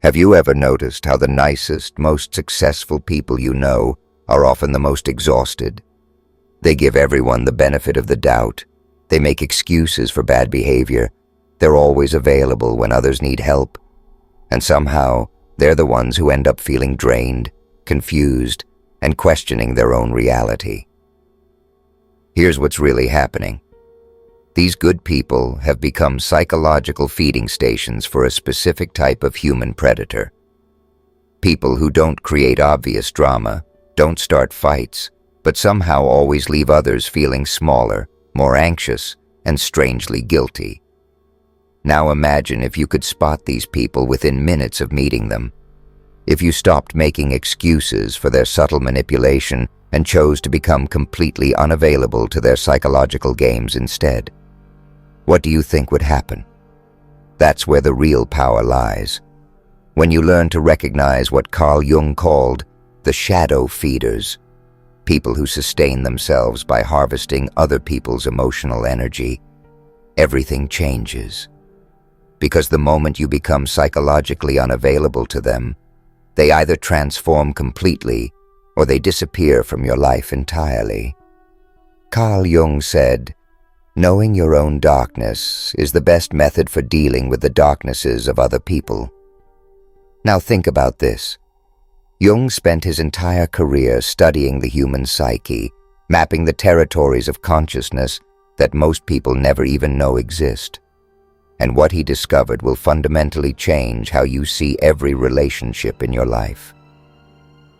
Have you ever noticed how the nicest, most successful people you know are often the most exhausted? They give everyone the benefit of the doubt. They make excuses for bad behavior. They're always available when others need help. And somehow, they're the ones who end up feeling drained, confused, and questioning their own reality. Here's what's really happening. These good people have become psychological feeding stations for a specific type of human predator. People who don't create obvious drama, don't start fights, but somehow always leave others feeling smaller, more anxious, and strangely guilty. Now imagine if you could spot these people within minutes of meeting them. If you stopped making excuses for their subtle manipulation and chose to become completely unavailable to their psychological games instead. What do you think would happen? That's where the real power lies. When you learn to recognize what Carl Jung called the shadow feeders, people who sustain themselves by harvesting other people's emotional energy, everything changes. Because the moment you become psychologically unavailable to them, they either transform completely or they disappear from your life entirely. Carl Jung said, "Knowing your own darkness is the best method for dealing with the darknesses of other people." Now think about this. Jung spent his entire career studying the human psyche, mapping the territories of consciousness that most people never even know exist. And what he discovered will fundamentally change how you see every relationship in your life.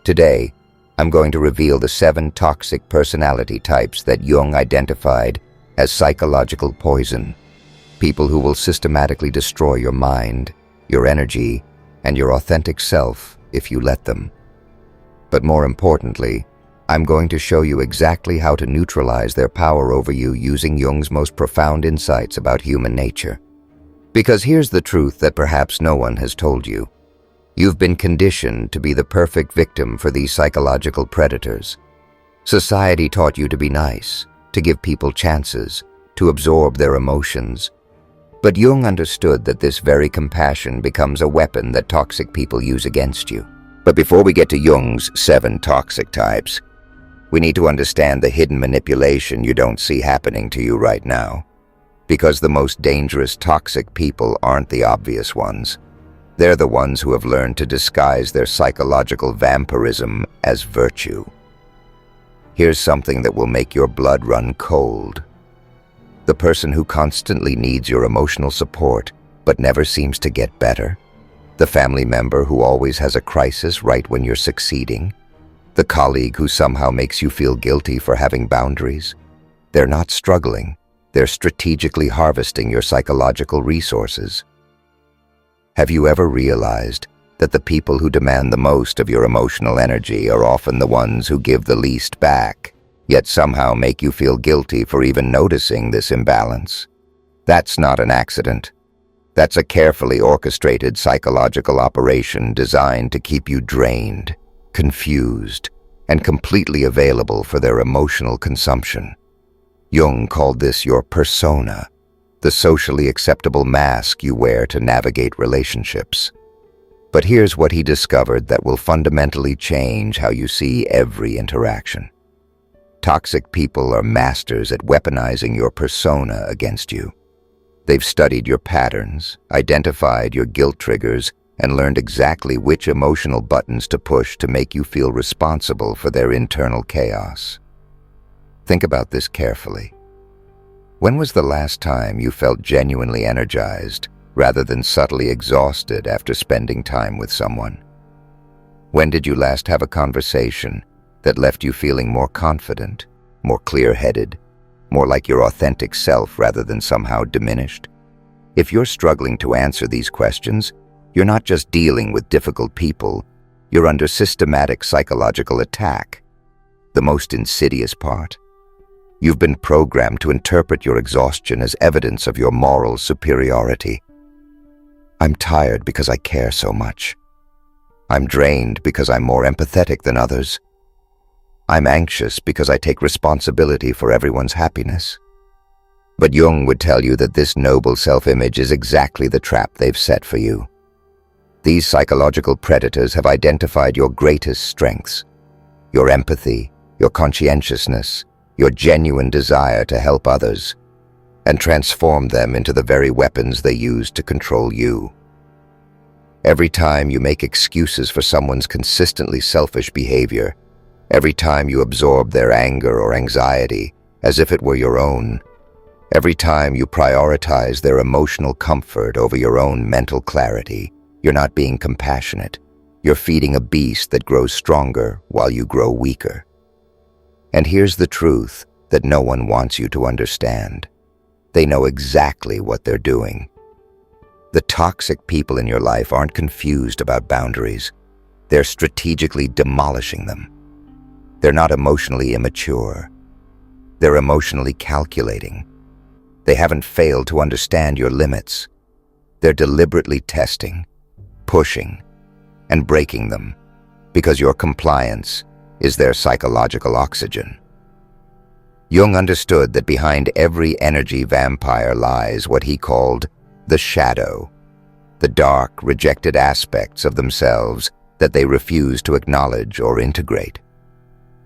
Today, I'm going to reveal the 7 toxic personality types that Jung identified as psychological poison, people who will systematically destroy your mind, your energy, and your authentic self if you let them. But more importantly, I'm going to show you exactly how to neutralize their power over you using Jung's most profound insights about human nature. Because here's the truth that perhaps no one has told you. You've been conditioned to be the perfect victim for these psychological predators. Society taught you to be nice, to give people chances, to absorb their emotions. But Jung understood that this very compassion becomes a weapon that toxic people use against you. But before we get to Jung's 7 toxic types, we need to understand the hidden manipulation you don't see happening to you right now. Because the most dangerous toxic people aren't the obvious ones. They're the ones who have learned to disguise their psychological vampirism as virtue. Here's something that will make your blood run cold. The person who constantly needs your emotional support but never seems to get better. The family member who always has a crisis right when you're succeeding. The colleague who somehow makes you feel guilty for having boundaries. They're not struggling. They're strategically harvesting your psychological resources. Have you ever realized that the people who demand the most of your emotional energy are often the ones who give the least back, yet somehow make you feel guilty for even noticing this imbalance? That's not an accident. That's a carefully orchestrated psychological operation designed to keep you drained, confused, and completely available for their emotional consumption. Jung called this your persona, the socially acceptable mask you wear to navigate relationships. But here's what he discovered that will fundamentally change how you see every interaction. Toxic people are masters at weaponizing your persona against you. They've studied your patterns, identified your guilt triggers, and learned exactly which emotional buttons to push to make you feel responsible for their internal chaos. Think about this carefully. When was the last time you felt genuinely energized rather than subtly exhausted after spending time with someone? When did you last have a conversation that left you feeling more confident, more clear-headed, more like your authentic self rather than somehow diminished? If you're struggling to answer these questions, you're not just dealing with difficult people, you're under systematic psychological attack. The most insidious part? You've been programmed to interpret your exhaustion as evidence of your moral superiority. I'm tired because I care so much. I'm drained because I'm more empathetic than others. I'm anxious because I take responsibility for everyone's happiness. But Jung would tell you that this noble self-image is exactly the trap they've set for you. These psychological predators have identified your greatest strengths, your empathy, your conscientiousness, your genuine desire to help others, and transformed them into the very weapons they use to control you. Every time you make excuses for someone's consistently selfish behavior, every time you absorb their anger or anxiety as if it were your own, every time you prioritize their emotional comfort over your own mental clarity, you're not being compassionate. You're feeding a beast that grows stronger while you grow weaker. And here's the truth that no one wants you to understand. They know exactly what they're doing. The toxic people in your life aren't confused about boundaries. They're strategically demolishing them. They're not emotionally immature. They're emotionally calculating. They haven't failed to understand your limits. They're deliberately testing, pushing, and breaking them because your compliance is their psychological oxygen. Jung understood that behind every energy vampire lies what he called the shadow, the dark, rejected aspects of themselves that they refuse to acknowledge or integrate.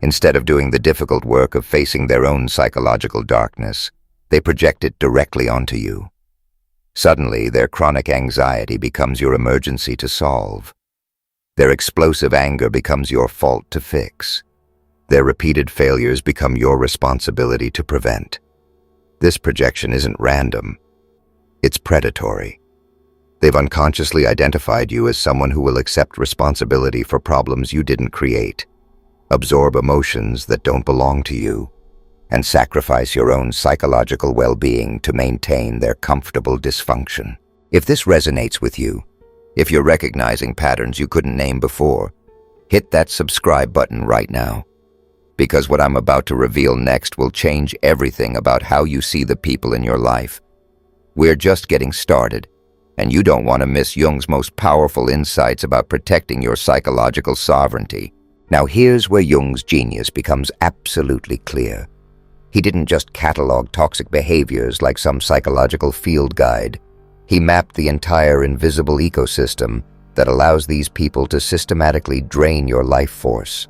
Instead of doing the difficult work of facing their own psychological darkness, they project it directly onto you. Suddenly, their chronic anxiety becomes your emergency to solve. Their explosive anger becomes your fault to fix. Their repeated failures become your responsibility to prevent. This projection isn't random. It's predatory. They've unconsciously identified you as someone who will accept responsibility for problems you didn't create, absorb emotions that don't belong to you, and sacrifice your own psychological well-being to maintain their comfortable dysfunction. If this resonates with you, if you're recognizing patterns you couldn't name before, hit that subscribe button right now, because what I'm about to reveal next will change everything about how you see the people in your life. We're just getting started, and you don't want to miss Jung's most powerful insights about protecting your psychological sovereignty. Now here's where Jung's genius becomes absolutely clear. He didn't just catalog toxic behaviors like some psychological field guide. He mapped the entire invisible ecosystem that allows these people to systematically drain your life force.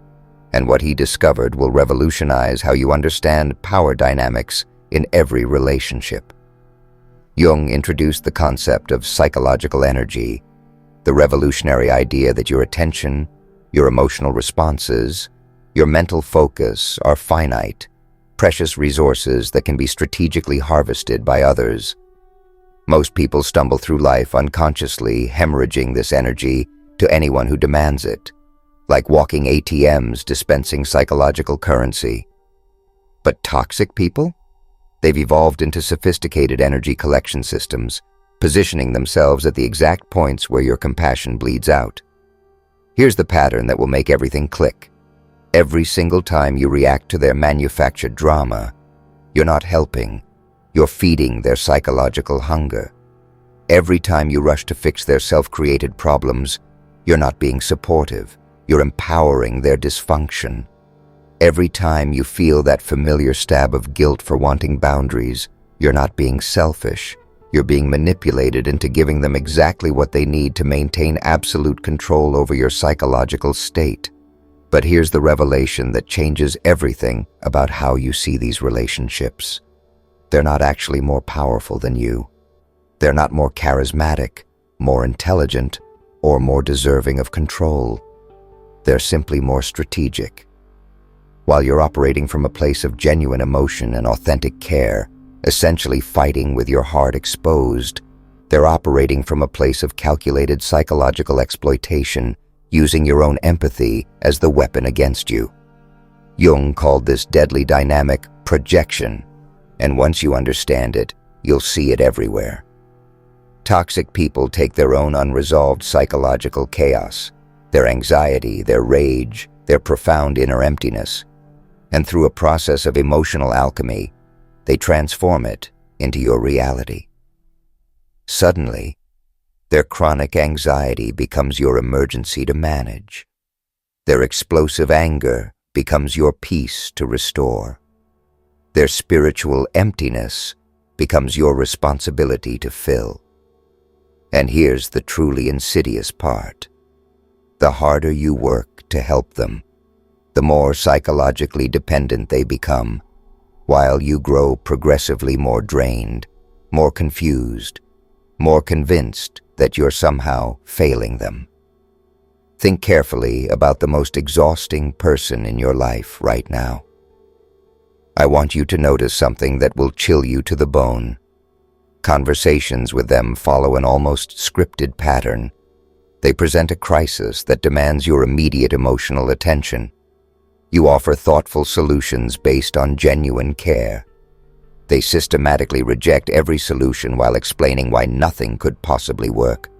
And what he discovered will revolutionize how you understand power dynamics in every relationship. Jung introduced the concept of psychological energy, the revolutionary idea that your attention, your emotional responses, your mental focus are finite, precious resources that can be strategically harvested by others. Most people stumble through life unconsciously hemorrhaging this energy to anyone who demands it, like walking ATMs dispensing psychological currency. But toxic people? They've evolved into sophisticated energy collection systems, positioning themselves at the exact points where your compassion bleeds out. Here's the pattern that will make everything click. Every single time you react to their manufactured drama, you're not helping, you're feeding their psychological hunger. Every time you rush to fix their self-created problems, you're not being supportive, you're empowering their dysfunction. Every time you feel that familiar stab of guilt for wanting boundaries, you're not being selfish, you're being manipulated into giving them exactly what they need to maintain absolute control over your psychological state. But here's the revelation that changes everything about how you see these relationships. They're not actually more powerful than you. They're not more charismatic, more intelligent, or more deserving of control. They're simply more strategic. While you're operating from a place of genuine emotion and authentic care, essentially fighting with your heart exposed, they're operating from a place of calculated psychological exploitation, using your own empathy as the weapon against you. Jung called this deadly dynamic projection, and once you understand it, you'll see it everywhere. Toxic people take their own unresolved psychological chaos, their anxiety, their rage, their profound inner emptiness, and through a process of emotional alchemy, they transform it into your reality. Suddenly, their chronic anxiety becomes your emergency to manage. Their explosive anger becomes your peace to restore. Their spiritual emptiness becomes your responsibility to fill. And here's the truly insidious part. The harder you work to help them, the more psychologically dependent they become, while you grow progressively more drained, more confused, more convinced that you're somehow failing them. Think carefully about the most exhausting person in your life right now. I want you to notice something that will chill you to the bone. Conversations with them follow an almost scripted pattern. They present a crisis that demands your immediate emotional attention. You offer thoughtful solutions based on genuine care. They systematically reject every solution while explaining why nothing could possibly work.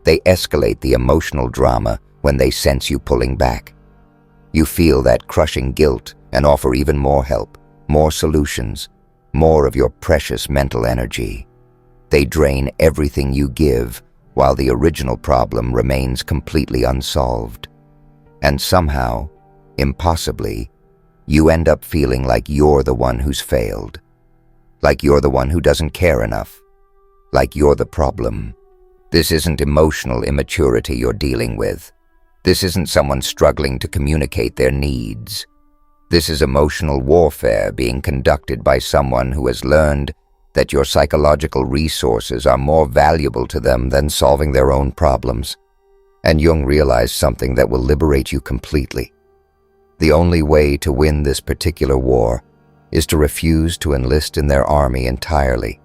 They escalate the emotional drama when they sense you pulling back. You feel that crushing guilt and offer even more help, more solutions, more of your precious mental energy. They drain everything you give while the original problem remains completely unsolved. And somehow, impossibly, you end up feeling like you're the one who's failed. Like you're the one who doesn't care enough. Like you're the problem. This isn't emotional immaturity you're dealing with. This isn't someone struggling to communicate their needs. This is emotional warfare being conducted by someone who has learned that your psychological resources are more valuable to them than solving their own problems. And Jung realized something that will liberate you completely. The only way to win this particular war is to refuse to enlist in their army entirely.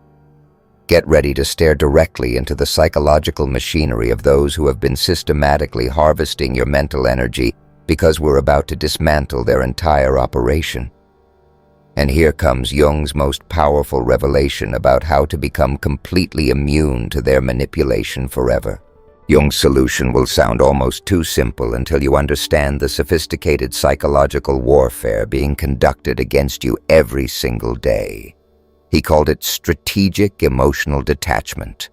Get ready to stare directly into the psychological machinery of those who have been systematically harvesting your mental energy because we're about to dismantle their entire operation. And here comes Jung's most powerful revelation about how to become completely immune to their manipulation forever. Jung's solution will sound almost too simple until you understand the sophisticated psychological warfare being conducted against you every single day. He called it strategic emotional detachment.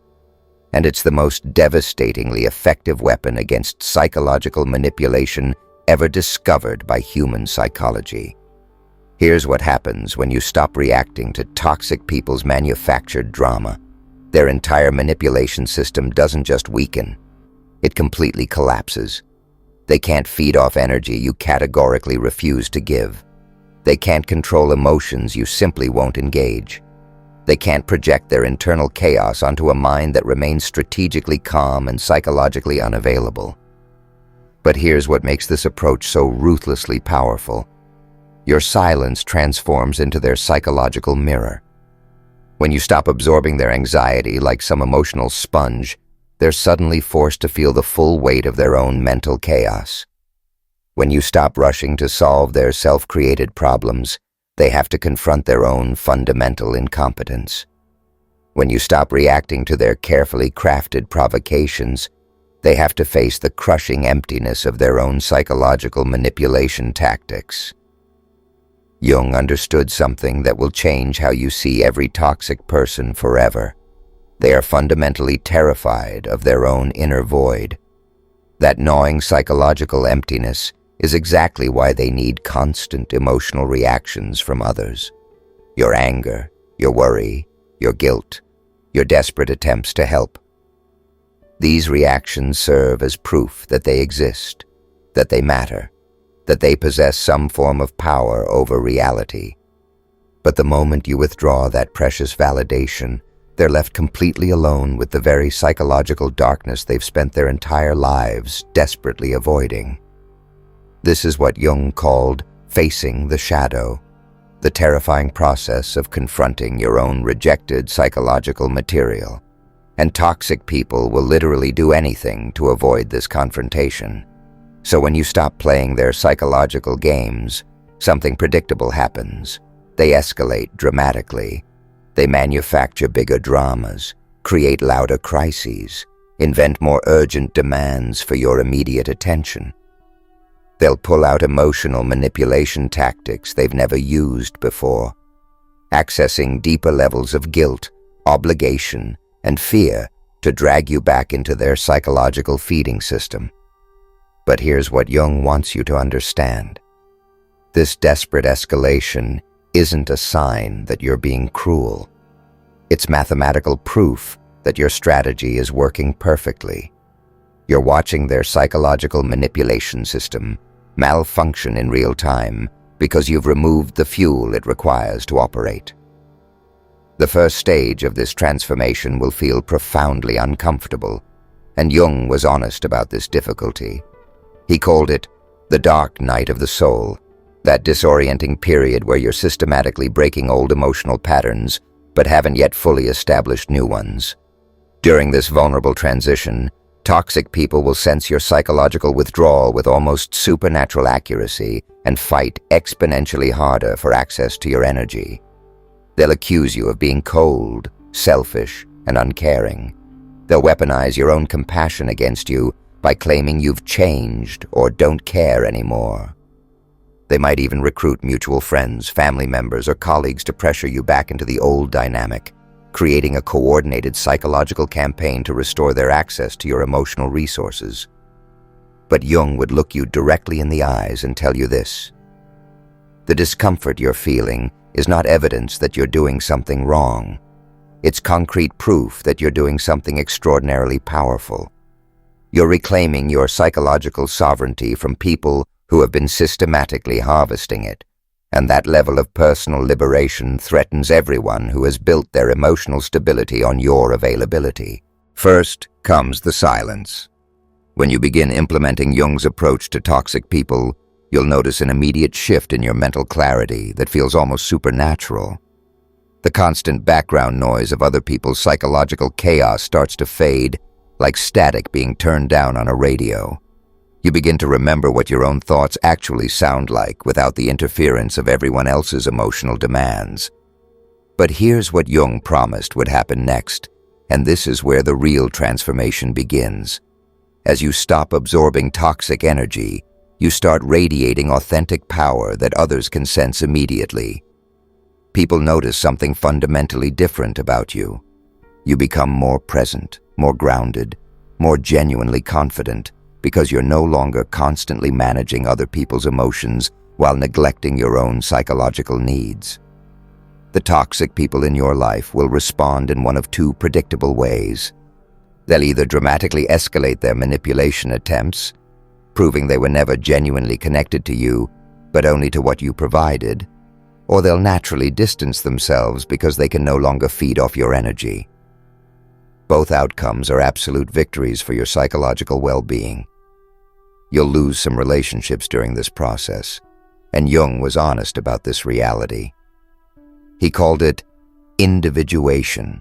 And it's the most devastatingly effective weapon against psychological manipulation ever discovered by human psychology. Here's what happens when you stop reacting to toxic people's manufactured drama. Their entire manipulation system doesn't just weaken, it completely collapses. They can't feed off energy you categorically refuse to give. They can't control emotions you simply won't engage. They can't project their internal chaos onto a mind that remains strategically calm and psychologically unavailable. But here's what makes this approach so ruthlessly powerful. Your silence transforms into their psychological mirror. When you stop absorbing their anxiety like some emotional sponge, they're suddenly forced to feel the full weight of their own mental chaos. When you stop rushing to solve their self-created problems, they have to confront their own fundamental incompetence. When you stop reacting to their carefully crafted provocations, they have to face the crushing emptiness of their own psychological manipulation tactics. Jung understood something that will change how you see every toxic person forever. They are fundamentally terrified of their own inner void. That gnawing psychological emptiness is exactly why they need constant emotional reactions from others. Your anger, your worry, your guilt, your desperate attempts to help. These reactions serve as proof that they exist, that they matter, that they possess some form of power over reality. But the moment you withdraw that precious validation, they're left completely alone with the very psychological darkness they've spent their entire lives desperately avoiding. This is what Jung called facing the shadow, the terrifying process of confronting your own rejected psychological material. And toxic people will literally do anything to avoid this confrontation. So when you stop playing their psychological games, something predictable happens. They escalate dramatically. They manufacture bigger dramas, create louder crises, invent more urgent demands for your immediate attention. They'll pull out emotional manipulation tactics they've never used before, accessing deeper levels of guilt, obligation, and fear to drag you back into their psychological feeding system. But here's what Jung wants you to understand. This desperate escalation isn't a sign that you're being cruel. It's mathematical proof that your strategy is working perfectly. You're watching their psychological manipulation system malfunction in real time because you've removed the fuel it requires to operate. The first stage of this transformation will feel profoundly uncomfortable, and Jung was honest about this difficulty. He called it the dark night of the soul, that disorienting period where you're systematically breaking old emotional patterns but haven't yet fully established new ones. During this vulnerable transition, toxic people will sense your psychological withdrawal with almost supernatural accuracy and fight exponentially harder for access to your energy. They'll accuse you of being cold, selfish, and uncaring. They'll weaponize your own compassion against you by claiming you've changed or don't care anymore. They might even recruit mutual friends, family members, or colleagues to pressure you back into the old dynamic, creating a coordinated psychological campaign to restore their access to your emotional resources. But Jung would look you directly in the eyes and tell you this: the discomfort you're feeling is not evidence that you're doing something wrong. It's concrete proof that you're doing something extraordinarily powerful. You're reclaiming your psychological sovereignty from people who have been systematically harvesting it, and that level of personal liberation threatens everyone who has built their emotional stability on your availability. First comes the silence. When you begin implementing Jung's approach to toxic people, you'll notice an immediate shift in your mental clarity that feels almost supernatural. The constant background noise of other people's psychological chaos starts to fade, like static being turned down on a radio. You begin to remember what your own thoughts actually sound like without the interference of everyone else's emotional demands. But here's what Jung promised would happen next, and this is where the real transformation begins. As you stop absorbing toxic energy, you start radiating authentic power that others can sense immediately. People notice something fundamentally different about you. You become more present, more grounded, more genuinely confident, because you're no longer constantly managing other people's emotions while neglecting your own psychological needs. The toxic people in your life will respond in one of two predictable ways. They'll either dramatically escalate their manipulation attempts, proving they were never genuinely connected to you, but only to what you provided, or they'll naturally distance themselves because they can no longer feed off your energy. Both outcomes are absolute victories for your psychological well-being. You'll lose some relationships during this process, and Jung was honest about this reality. He called it individuation,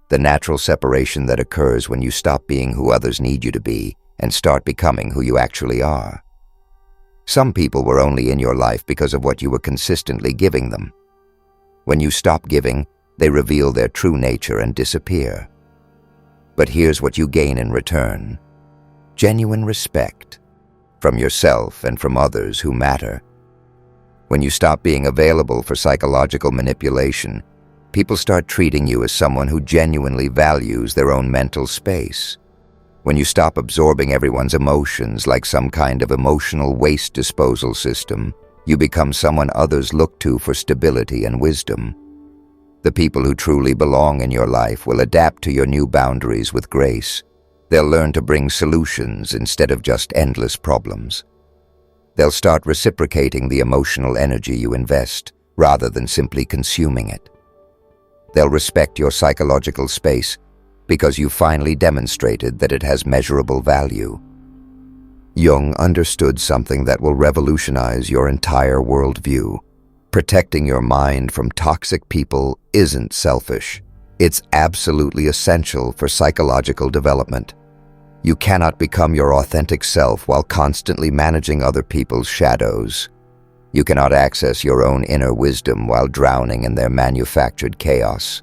the natural separation that occurs when you stop being who others need you to be and start becoming who you actually are. Some people were only in your life because of what you were consistently giving them. When you stop giving, they reveal their true nature and disappear. But here's what you gain in return: genuine respect from yourself and from others who matter. When you stop being available for psychological manipulation, people start treating you as someone who genuinely values their own mental space. When you stop absorbing everyone's emotions like some kind of emotional waste disposal system, you become someone others look to for stability and wisdom. The people who truly belong in your life will adapt to your new boundaries with grace. They'll learn to bring solutions instead of just endless problems. They'll start reciprocating the emotional energy you invest, rather than simply consuming it. They'll respect your psychological space because you finally demonstrated that it has measurable value. Jung understood something that will revolutionize your entire worldview. Protecting your mind from toxic people isn't selfish. It's absolutely essential for psychological development. You cannot become your authentic self while constantly managing other people's shadows. You cannot access your own inner wisdom while drowning in their manufactured chaos.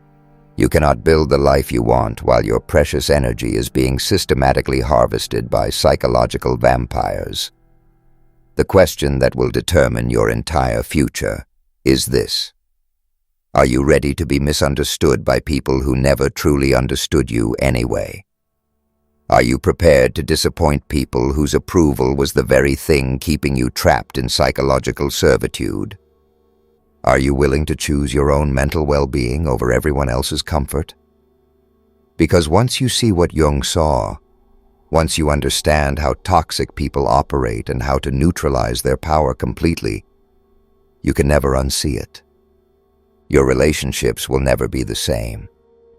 You cannot build the life you want while your precious energy is being systematically harvested by psychological vampires. The question that will determine your entire future is this: are you ready to be misunderstood by people who never truly understood you anyway? Are you prepared to disappoint people whose approval was the very thing keeping you trapped in psychological servitude? Are you willing to choose your own mental well-being over everyone else's comfort? Because once you see what Jung saw, once you understand how toxic people operate and how to neutralize their power completely, you can never unsee it. Your relationships will never be the same.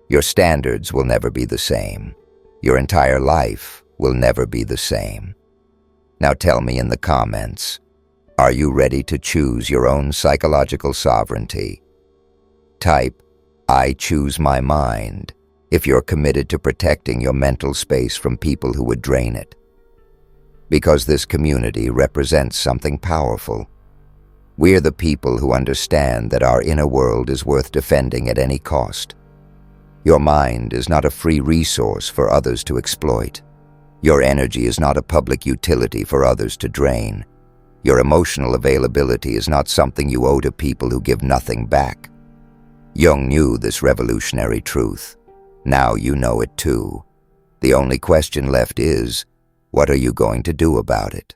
Your standards will never be the same. Your entire life will never be the same. Now tell me in the comments, are you ready to choose your own psychological sovereignty? Type, "I choose my mind," if you're committed to protecting your mental space from people who would drain it. Because this community represents something powerful. We're the people who understand that our inner world is worth defending at any cost. Your mind is not a free resource for others to exploit. Your energy is not a public utility for others to drain. Your emotional availability is not something you owe to people who give nothing back. Jung knew this revolutionary truth. Now you know it too. The only question left is, what are you going to do about it?